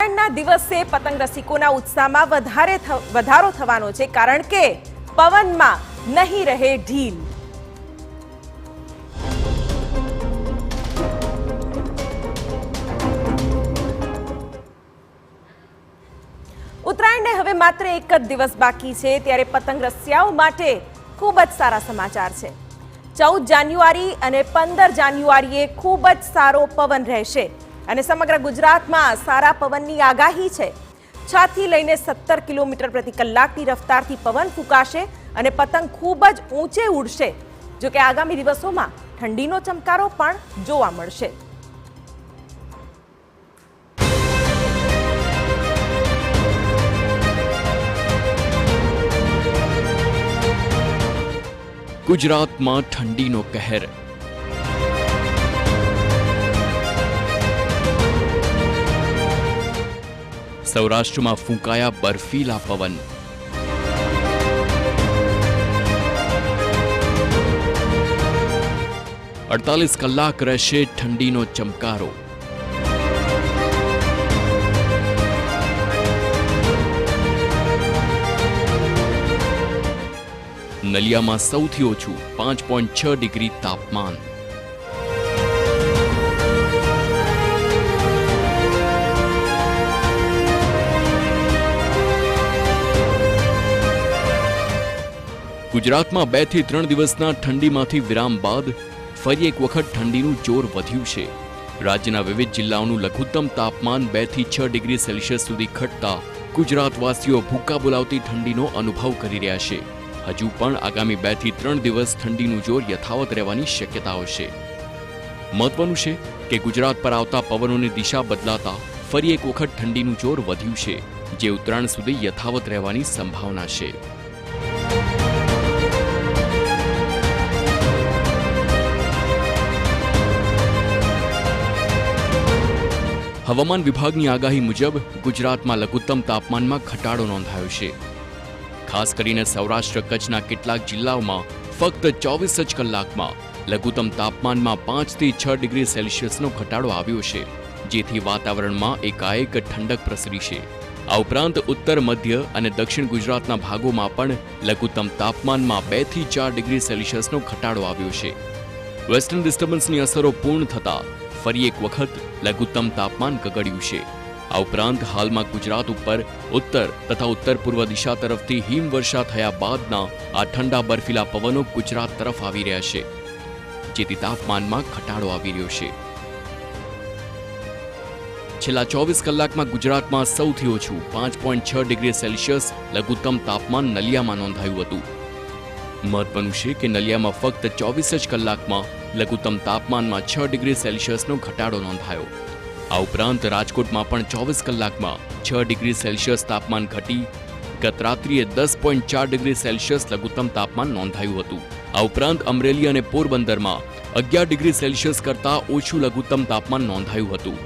ઉત્તરાયણના દિવસે પતંગ રસિકોના ઉત્સાહમાં વધારો થવાનો છે, કારણ કે પવનમાં નહીં રહે ઢીલ। ઉત્તરાયણને હવે માત્ર એક જ દિવસ બાકી છે, ત્યારે પતંગ રસિયાઓ માટે ખૂબ જ સારા સમાચાર છે। 14 જાન્યુઆરી અને 15 જાન્યુઆરીએ ખૂબ જ સારો પવન રહેશે અને સમગ્ર ગુજરાતમાં સારા પવનની આગાહી છે। 6 થી લઈને 17 કિલોમીટર પ્રતિ કલાકની રફતારથી પવન ફૂંકાશે અને પતંગ ખૂબ જ ઊંચે ઉડશે। જો કે આગામી દિવસોમાં ઠંડીનો ચમકારો પણ જોવા મળશે। ગુજરાતમાં ઠંડીનો કહેર। સૌરાષ્ટ્રમાં ફૂંકાયા બર્ફીલા પવન। અડતાલીસ કલાક રહેશે ઠંડીનો ચમકારો। નલિયામાં સૌથી ઓછું 5.6 ડિગ્રી તાપમાન। ગુજરાતમાં 2 થી 3 દિવસના ઠંડીમાંથી વિરામ બાદ ફરી એક વખત ઠંડીનું જોર વધ્યું છે। રાજ્યના વિવિધ જિલ્લાઓનું લઘુત્તમ તાપમાન 2 થી 6 ડિગ્રી સેલ્સિયસ સુધી ઘટતા ગુજરાતવાસીઓ ભૂકા બોલાવતી ઠંડીનો અનુભવ કરી રહ્યા છે। હજુ પણ આગામી 2 થી 3 દિવસ ઠંડીનું જોર યથાવત રહેવાની શક્યતાઓ છે। મહત્વનું છે કે ગુજરાત પર આવતા પવનોની દિશા બદલાતા ફરી એક વખત ઠંડીનું જોર વધ્યું છે, જે ઉત્તરાયણ સુધી યથાવત રહેવાની સંભાવના છે। હવામાન વિભાગની આગાહી મુજબ ગુજરાતમાં લઘુત્તમ તાપમાનમાં ઘટાડો નોંધાયો છે। ખાસ કરીને સૌરાષ્ટ્ર કચ્છના કેટલાક જિલ્લાઓમાં ફક્ત 24 જ કલાકમાં લઘુત્તમ તાપમાનમાં 5 થી 6 ડિગ્રી સેલ્સિયસનો ઘટાડો આવ્યો છે, જેથી વાતાવરણમાં એકાએક ઠંડક પ્રસરી છે। આ ઉપરાંત ઉત્તર મધ્ય અને દક્ષિણ ગુજરાતના ભાગોમાં પણ લઘુત્તમ તાપમાનમાં 2 થી 4 ડિગ્રી સેલ્સિયસનો ઘટાડો આવ્યો છે। વેસ્ટર્ન ડિસ્ટર્બન્સની અસરો પૂર્ણ થતા ફરી એક વખત લઘુત્તમ તાપમાન ગગડ્યું છે। આ ઉપરાંત હાલમાં ગુજરાત ઉપર ઉત્તર તથા ઉત્તર પૂર્વ દિશા તરફથી હિમવર્ષા થયા બાદના આ ઠંડા બર્ફીલા પવનો ગુજરાત તરફ આવી રહ્યા છે, જેથી તાપમાનમાં ઘટાડો આવી રહ્યો છે। છેલ્લા 24 કલાકમાં ગુજરાતમાં સૌથી ઓછું 5.6 ડિગ્રી સેલ્સિયસ લઘુત્તમ તાપમાન નલિયામાં નોંધાયું હતું। મહત્વનું છે કે નલિયામાં ફક્ત 24 જ કલાકમાં લઘુત્તમ તાપમાનમાં 6 ડિગ્રી સેલ્સિયસનો ઘટાડો નોંધાયો। આ ઉપરાંત રાજકોટમાં પણ 24 કલાકમાં 6 ડિગ્રી સેલ્સિયસ તાપમાન ઘટી ગત રાત્રિએ 10.4 ડિગ્રી સેલ્સિયસ લઘુત્તમ તાપમાન નોંધાયું હતું। આ ઉપરાંત અમરેલી અને પોરબંદરમાં 11 ડિગ્રી સેલ્સિયસ કરતાં ઓછું લઘુત્તમ તાપમાન નોંધાયું હતું,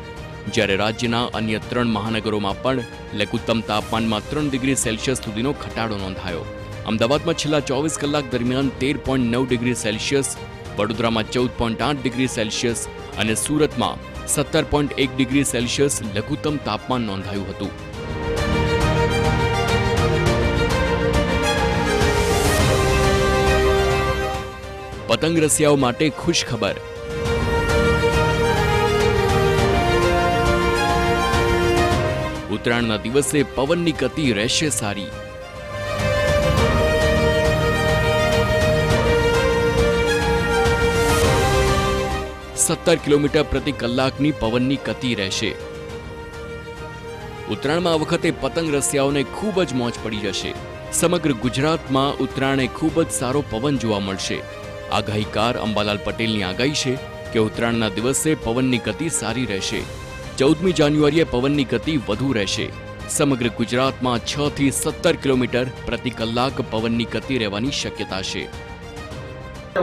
જ્યારે રાજ્યના અન્ય 3 મહાનગરોમાં પણ લઘુત્તમ તાપમાનમાં 3 ડિગ્રી સેલ્સિયસ સુધીનો ઘટાડો નોંધાયો। અમદાવાદમાં છેલ્લા 24 કલાક દરમિયાન 13.9 ડિગ્રી સેલ્સિયસ, વડોદરામાં 14.8 ડિગ્રી સેલ્સિયસ અને સુરતમાં 17.1 ડિગ્રી સેલ્સિયસ લઘુત્તમ તાપમાન નોંધાયું હતું। પતંગ રસિયાઓ માટે ખુશ ખબર। ઉત્તરાયણના દિવસે પવનની ગતિ રહેશે સારી। સત્તર કિલોમીટર પ્રતિ કલાકની પવનની ગતિ રહેશે। ઉત્તરાયણમાં આ વખતે પતંગ રસિયાઓને ખૂબ જ મોજ પડી જશે। સમગ્ર ગુજરાતમાં ઉત્તરાયણે ખૂબ જ સારો પવન જોવા મળશે। આગાહીકાર અંબાલાલ પટેલની આગાહી છે કે ઉત્તરાયણના દિવસે પવનની ગતિ સારી રહેશે। 14મી જાન્યુઆરીએ પવનની ગતિ વધુ રહેશે। સમગ્ર ગુજરાતમાં 6 થી 17 કિલોમીટર પ્રતિ કલાક પવનની ગતિ રહેવાની શક્યતા છે।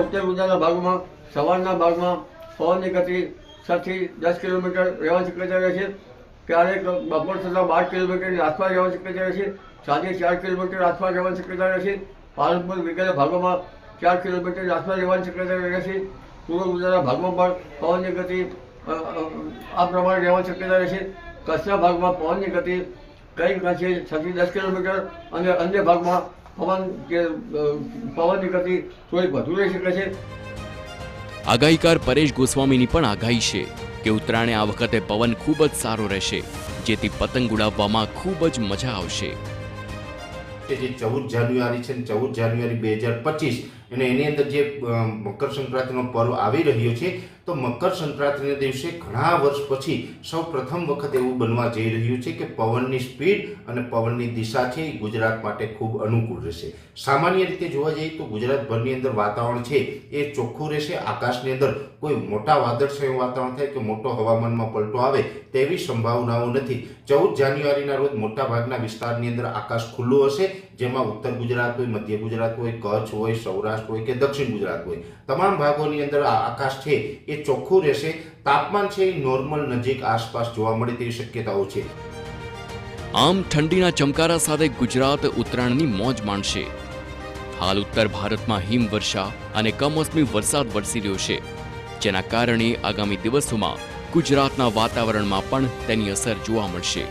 ઉત્તર ગુજરાતના ભાગમાં સવારના ભાગમાં પવનની ગતિ 6 થી 10 કિલોમીટર રહેવાની શક્યતા રહે છે। ક્યારેક બપોર થતાં 12 કિલોમીટરની આસપાસ રહેવાની શક્યતા રહે છે। સાંજે 4 કિલોમીટર આસપાસ રહેવાની શક્યતા રહે છે। પાલનપુર વગેરે ભાગોમાં 4 કિલોમીટરની આસપાસ રહેવાની શક્યતા રહે છે। પૂર્વ ગુજરાતના ભાગમાં પણ પવનની ગતિ આ પ્રમાણે રહેવાની શક્યતા રહે છે। કચ્છના ભાગમાં પવનની ગતિ કંઈક અંશે 6 થી 10 કિલોમીટર અને અન્ય ભાગમાં પવનની ગતિ થોડી વધુ રહી શકે છે. આગાહીકાર પરેશ ગોસ્વામીની પણ આગાહી છે કે ઉત્તરાયણે આ વખતે પવન ખૂબ જ સારો રહેશે, જેથી પતંગ ઉડાવવામાં ખૂબ જ મજા આવશે. જે 14 જાન્યુઆરી છે, 14 જાન્યુઆરી 2025 અને એની અંદર જે મકર સંક્રાંતિનો પર્વ આવી રહ્યો છે, તો મકર સંક્રાંતિના દિવસે ઘણા વર્ષ પછી સૌ પ્રથમ વખત એવું બનવા જઈ રહ્યું છે કે પવનની સ્પીડ અને પવનની દિશા છે એ ગુજરાત માટે ખૂબ અનુકૂળ રહેશે. સામાન્ય રીતે જોવા જઈએ તો ગુજરાતભરની અંદર વાતાવરણ છે એ ચોખ્ખું રહેશે. આકાશની અંદર કોઈ મોટા વાદળછાયું વાતાવરણ થાય કે મોટો હવામાનમાં પલટો આવે તેવી સંભાવનાઓ નથી. 14 જાન્યુઆરીના રોજ મોટાભાગના વિસ્તારની અંદર આકાશ ખુલ્લું હશે, જેમાં ઉત્તર ગુજરાત હોય, મધ્ય ગુજરાત હોય, કચ્છ હોય, સૌરાષ્ટ્ર હોય કે દક્ષિણ ગુજરાત હોય, તમામ ભાગોની અંદર આકાશ છે એ ચોખ્ખું રહેશે. તાપમાન છે એ નોર્મલ નજીક આસપાસ જોવા મળે તેવી શક્યતાઓ છે. આમ ઠંડીના ચમકારા સાથે ગુજરાત ઉત્તરાયણની મોજ માણશે. હાલ ઉત્તર ભારતમાં હિમવર્ષા અને કમોસમી વરસાદ વરસી રહ્યો છે, જેના કારણે આગામી દિવસોમાં ગુજરાતના વાતાવરણમાં પણ તેની અસર જોવા મળશે.